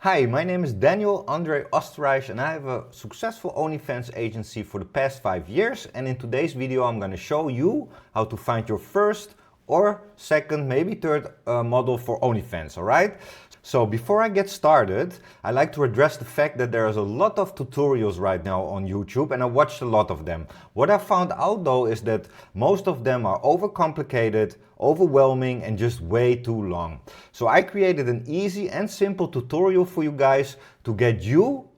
Hi, my name is Daniel Andre Osterreich and I have a successful OnlyFans agency for the past 5 years, and in today's video I'm going to show you how to find your first or second, maybe third model for OnlyFans, alright? So before I get started, I like to address the fact that there is a lot of tutorials right now on YouTube and I watched a lot of them. What I found out though is that most of them are overcomplicated, overwhelming and just way too long. So I created an easy and simple tutorial for you guys to get you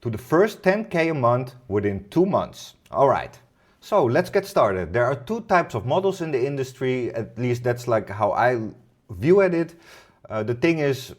to the first 10K a month within 2 months. Alright. So let's get started. There are two types of models in the industry, at least that's like how I view at it. The thing is,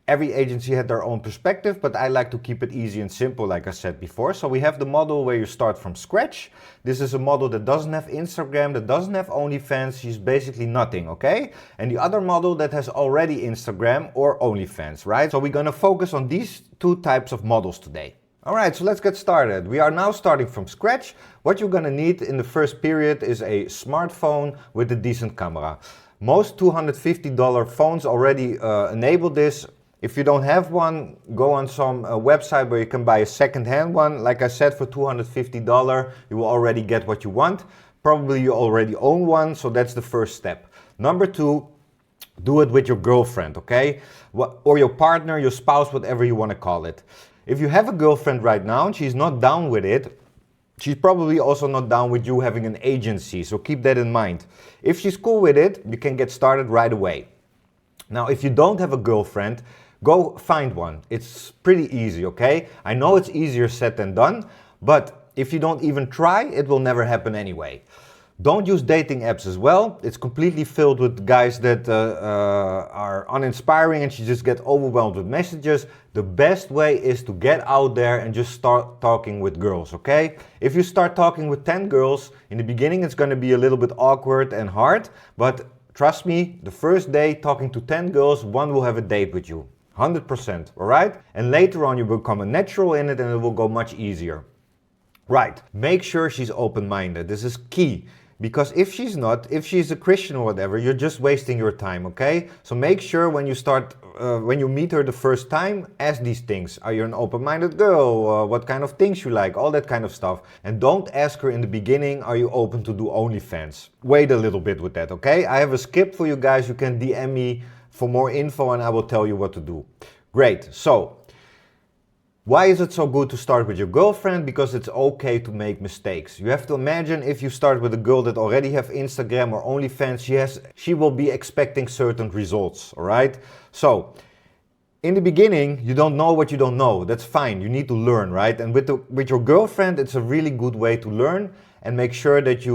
every agency had their own perspective, but I like to keep it easy and simple like I said before. So we have the model where you start from scratch. This is a model that doesn't have Instagram, that doesn't have OnlyFans, she's basically nothing, okay? And the other model that has already Instagram or OnlyFans, right? So we're gonna focus on these two types of models today. Alright, so let's get started. We are now starting from scratch. What you're gonna need in the first period is a smartphone with a decent camera. Most $250 phones already enable this. If you don't have one, go on some website where you can buy a second-hand one. Like I said, for $250, you will already get what you want. Probably you already own one, so that's the first step. Number two, do it with your girlfriend, okay? Or your partner, your spouse, whatever you want to call it. If you have a girlfriend right now and she's not down with it, she's probably also not down with you having an agency, so keep that in mind. If she's cool with it, you can get started right away. Now, if you don't have a girlfriend, go find one. It's pretty easy, okay? I know it's easier said than done, but if you don't even try, it will never happen anyway. Don't use dating apps as well. It's completely filled with guys that are uninspiring and you just get overwhelmed with messages. The best way is to get out there and just start talking with girls, okay? If you start talking with 10 girls, in the beginning it's gonna be a little bit awkward and hard, but trust me, the first day talking to 10 girls, one will have a date with you. 100%, alright? And later on you become a natural in it and it will go much easier. Right, make sure she's open-minded. This is key. Because if she's not, if she's a Christian or whatever, you're just wasting your time, okay? So make sure when you meet her the first time, ask these things. Are you an open-minded girl? What kind of things you like? All that kind of stuff. And don't ask her in the beginning, are you open to do OnlyFans? Wait a little bit with that, okay? I have a script for you guys. You can DM me for more info and I will tell you what to do. Great, so why is it so good to start with your girlfriend? Because it's okay to make mistakes. You have to imagine if you start with a girl that already have Instagram or OnlyFans, she will be expecting certain results, alright? So, in the beginning, you don't know what you don't know. That's fine, you need to learn, right? And with your girlfriend, it's a really good way to learn and make sure that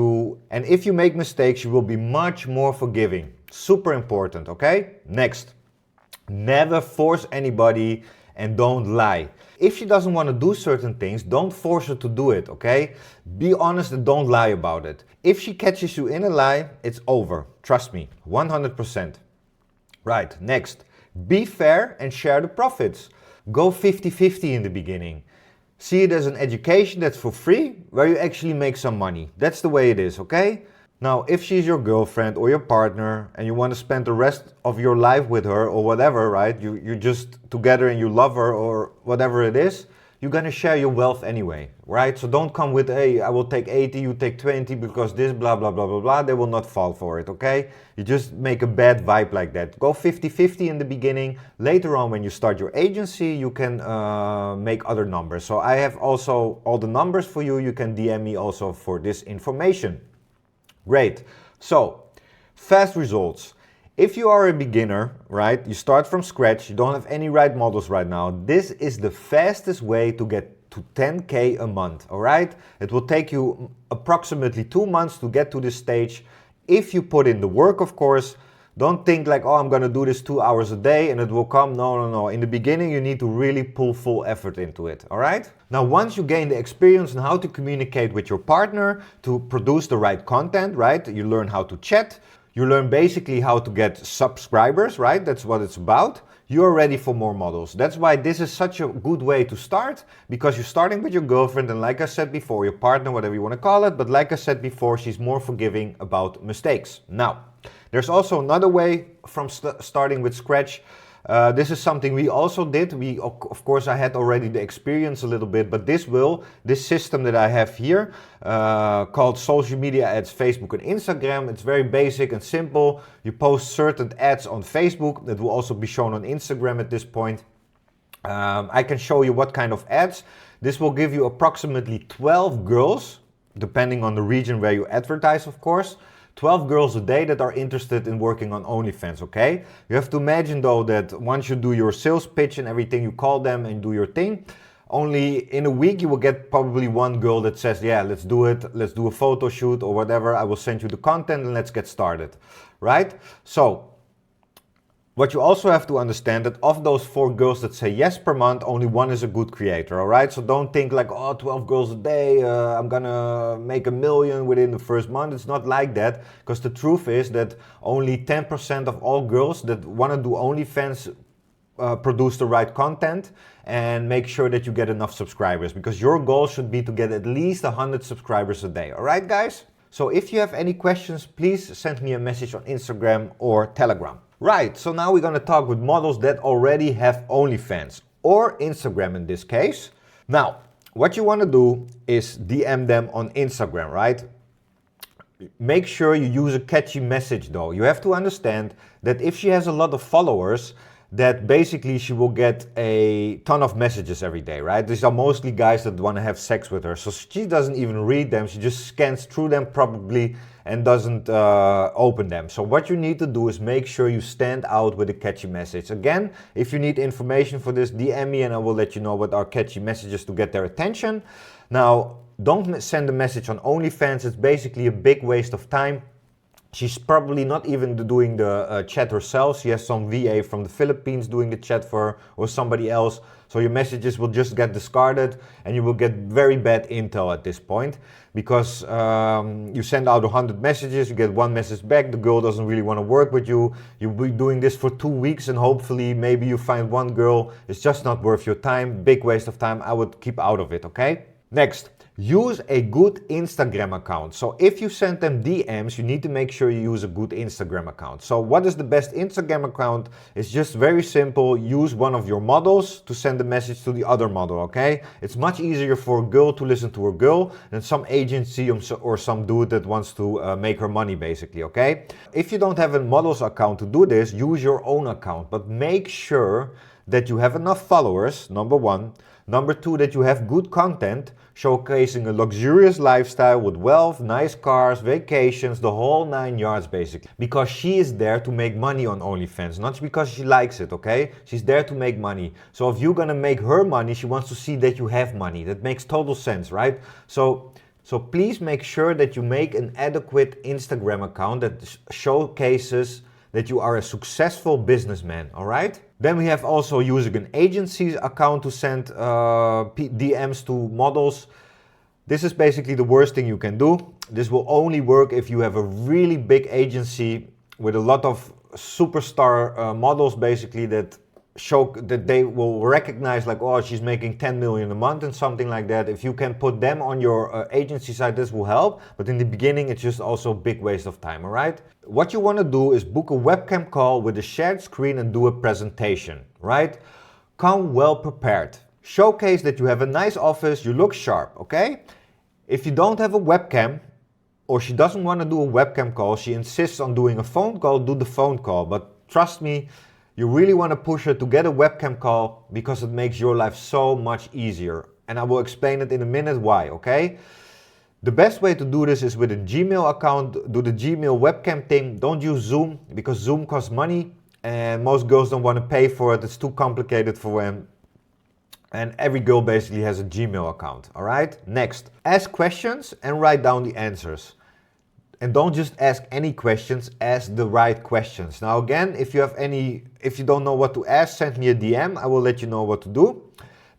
and if you make mistakes, you will be much more forgiving. Super important, okay? Next, never force anybody and don't lie. If she doesn't want to do certain things, don't force her to do it, okay? Be honest and don't lie about it. If she catches you in a lie, it's over. Trust me, 100%. Right, next. Be fair and share the profits. Go 50-50 in the beginning. See it as an education that's for free, where you actually make some money. That's the way it is, okay? Now, if she's your girlfriend or your partner and you want to spend the rest of your life with her or whatever, right? You're just together and you love her or whatever it is, you're going to share your wealth anyway, right? So don't come with, hey, I will take 80, you take 20 because this blah, blah, blah, blah, blah. They will not fall for it, okay? You just make a bad vibe like that. Go 50-50 in the beginning. Later on, when you start your agency, you can make other numbers. So I have also all the numbers for you. You can DM me also for this information. Great. So, fast results. If you are a beginner, right, you start from scratch, you don't have any right models right now, this is the fastest way to get to 10K a month, alright? It will take you approximately 2 months to get to this stage. If you put in the work, of course. Don't think like, oh, I'm gonna do this 2 hours a day and it will come. No. In the beginning, you need to really pull full effort into it, all right? Now, once you gain the experience on how to communicate with your partner, to produce the right content, right? You learn how to chat. You learn basically how to get subscribers, right? That's what it's about. You're ready for more models. That's why this is such a good way to start, because you're starting with your girlfriend and like I said before, your partner, whatever you want to call it, but like I said before, she's more forgiving about mistakes. Now, there's also another way from starting with scratch. This is something we also did. Of course, I had already the experience a little bit, but this system that I have here, called social media ads, Facebook and Instagram, it's very basic and simple. You post certain ads on Facebook that will also be shown on Instagram at this point. I can show you what kind of ads. This will give you approximately 12 girls, depending on the region where you advertise, of course. 12 girls a day that are interested in working on OnlyFans, okay? You have to imagine though that once you do your sales pitch and everything, you call them and do your thing, only in a week you will get probably one girl that says, yeah, let's do it, let's do a photo shoot or whatever, I will send you the content and let's get started, right? So, what you also have to understand that of those 4 girls that say yes per month, only one is a good creator, all right? So don't think like, oh, 12 girls a day, I'm gonna make $1 million within the first month. It's not like that, because the truth is that only 10% of all girls that wanna do OnlyFans produce the right content and make sure that you get enough subscribers, because your goal should be to get at least 100 subscribers a day, all right, guys? So if you have any questions, please send me a message on Instagram or Telegram. Right, so now we're gonna talk with models that already have OnlyFans or Instagram in this case. Now, what you wanna do is DM them on Instagram, right? Make sure you use a catchy message though. You have to understand that if she has a lot of followers, that basically she will get a ton of messages every day, right? These are mostly guys that want to have sex with her. So she doesn't even read them. She just scans through them probably and doesn't open them. So what you need to do is make sure you stand out with a catchy message. Again, if you need information for this, DM me and I will let you know what are catchy messages to get their attention. Now, don't send a message on OnlyFans. It's basically a big waste of time. She's probably not even doing the chat herself. She has some VA from the Philippines doing the chat for her or somebody else. So your messages will just get discarded and you will get very bad intel at this point, because you send out 100 messages, you get 1 message back, the girl doesn't really want to work with you. You'll be doing this for 2 weeks and hopefully maybe you find 1 girl. It's just not worth your time. Big waste of time. I would keep out of it, okay? Next. Use a good Instagram account. So if you send them DMs, you need to make sure you use a good Instagram account. So what is the best Instagram account? It's just very simple. Use one of your models to send a message to the other model, okay? It's much easier for a girl to listen to a girl than some agency or some dude that wants to make her money basically, okay? If you don't have a model's account to do this, use your own account, but make sure that you have enough followers, number 1. Number 2, that you have good content, showcasing a luxurious lifestyle with wealth, nice cars, vacations, the whole 9 yards basically. Because she is there to make money on OnlyFans, not because she likes it, okay? She's there to make money. So if you're gonna make her money, she wants to see that you have money. That makes total sense, right? So please make sure that you make an adequate Instagram account that showcases that you are a successful businessman, all right? Then we have also using an agency account to send DMs to models. This is basically the worst thing you can do. This will only work if you have a really big agency with a lot of superstar models basically that show that they will recognize like, oh, she's making 10 million a month and something like that. If you can put them on your agency side, this will help. But in the beginning, it's just also a big waste of time, all right? What you want to do is book a webcam call with a shared screen and do a presentation, right? Come well prepared. Showcase that you have a nice office, you look sharp, okay? If you don't have a webcam, or she doesn't want to do a webcam call, she insists on doing a phone call, do the phone call. But trust me, you really want to push her to get a webcam call because it makes your life so much easier. And I will explain it in a minute why, okay? The best way to do this is with a Gmail account. Do the Gmail webcam thing. Don't use Zoom because Zoom costs money and most girls don't want to pay for it. It's too complicated for them. And every girl basically has a Gmail account, all right? Next, ask questions and write down the answers. And don't just ask any questions, ask the right questions. Now again, if you don't know what to ask, send me a DM. I will let you know what to do.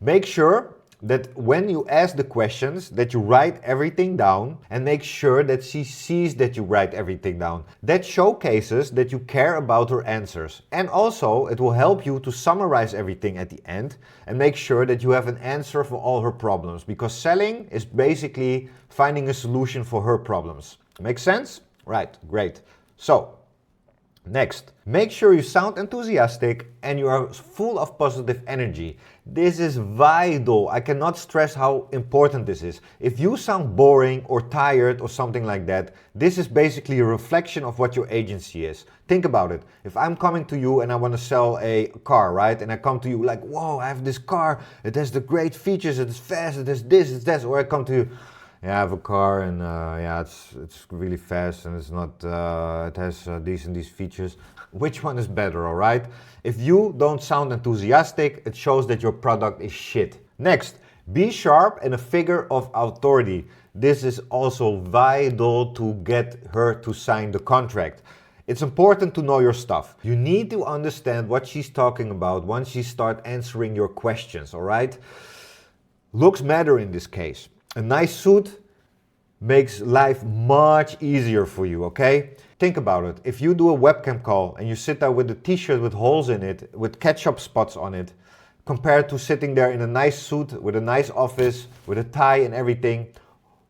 Make sure that when you ask the questions that you write everything down and make sure that she sees that you write everything down. That showcases that you care about her answers. And also it will help you to summarize everything at the end and make sure that you have an answer for all her problems, because selling is basically finding a solution for her problems. Make sense? Right, great. So Next, make sure you sound enthusiastic and you are full of positive energy. This is vital. I cannot stress how important this is. If you sound boring or tired or something like that, this is basically a reflection of what your agency is. Think about it. If I'm coming to you and I want to sell a car, right? And I come to you like, whoa, I have this car. It has the great features. It is fast. It has this, it's that. Or I come to you, yeah, I have a car and yeah, it's really fast and it's not, it has these and these features. Which one is better, all right? If you don't sound enthusiastic, it shows that your product is shit. Next, be sharp and a figure of authority. This is also vital to get her to sign the contract. It's important to know your stuff. You need to understand what she's talking about once she starts answering your questions, all right? Looks matter in this case. A nice suit makes life much easier for you, okay? Think about it. If you do a webcam call and you sit there with a t-shirt with holes in it, with ketchup spots on it, compared to sitting there in a nice suit, with a nice office, with a tie and everything,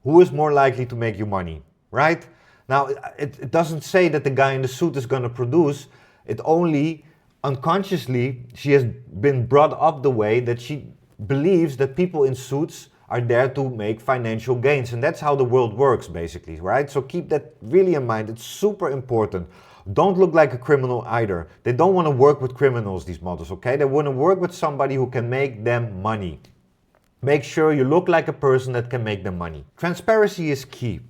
who is more likely to make you money, right? Now, it doesn't say that the guy in the suit is gonna produce. It only, unconsciously, she has been brought up the way that she believes that people in suits are there to make financial gains. And that's how the world works, basically, right? So keep that really in mind. It's super important. Don't look like a criminal either. They don't want to work with criminals, these models, okay? They want to work with somebody who can make them money. Make sure you look like a person that can make them money. Transparency is key.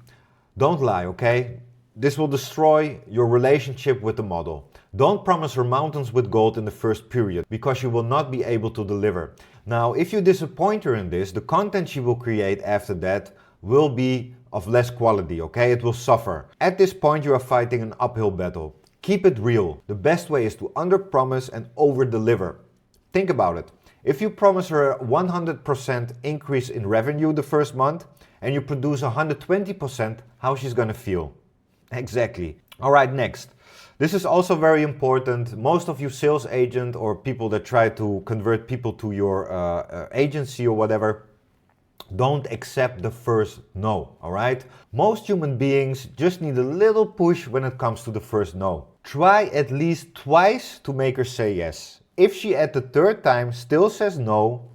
Don't lie, okay? This will destroy your relationship with the model. Don't promise her mountains with gold in the first period, because you will not be able to deliver. Now, if you disappoint her in this, the content she will create after that will be of less quality, okay? It will suffer. At this point, you are fighting an uphill battle. Keep it real. The best way is to under-promise and over-deliver. Think about it. If you promise her a 100% increase in revenue the first month and you produce 120%, how she's gonna feel? Exactly. All right, next. This is also very important. Most of you sales agent or people that try to convert people to your agency or whatever, don't accept the first no, all right? Most human beings just need a little push when it comes to the first no. Try at least twice to make her say yes. If she at the third time still says no,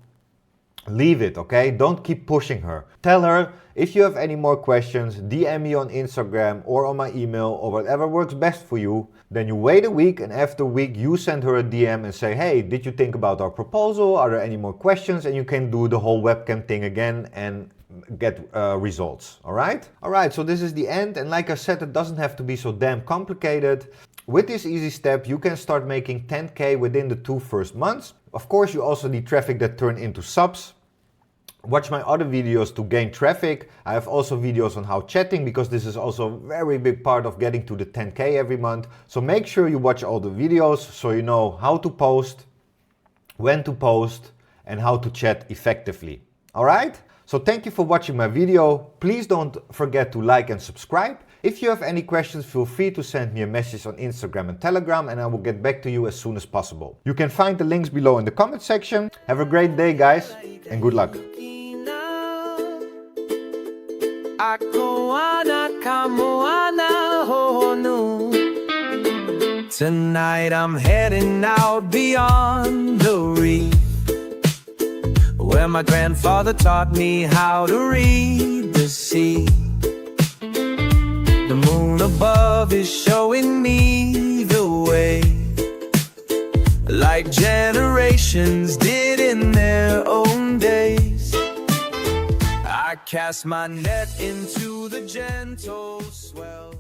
leave it, okay? Don't keep pushing her. Tell her, if you have any more questions, DM me on Instagram or on my email or whatever works best for you. Then you wait a week, and after a week you send her a DM and say, hey, did you think about our proposal? Are there any more questions? And you can do the whole webcam thing again and get results, all right? All right, so this is the end. And like I said, it doesn't have to be so damn complicated. With this easy step, you can start making 10K within the 2 first months. Of course, you also need traffic that turn into subs. Watch my other videos to gain traffic. I have also videos on how chatting, because this is also a very big part of getting to the 10K every month. So make sure you watch all the videos so you know how to post, when to post, and how to chat effectively. All right? So thank you for watching my video. Please don't forget to like and subscribe. If you have any questions, feel free to send me a message on Instagram and Telegram, and I will get back to you as soon as possible. You can find the links below in the comment section. Have a great day, guys, and good luck. Tonight I'm heading out beyond the reef, where my grandfather taught me how to read the sea. The moon above is showing me the way, like generations did in their own days. I cast my net into the gentle swell.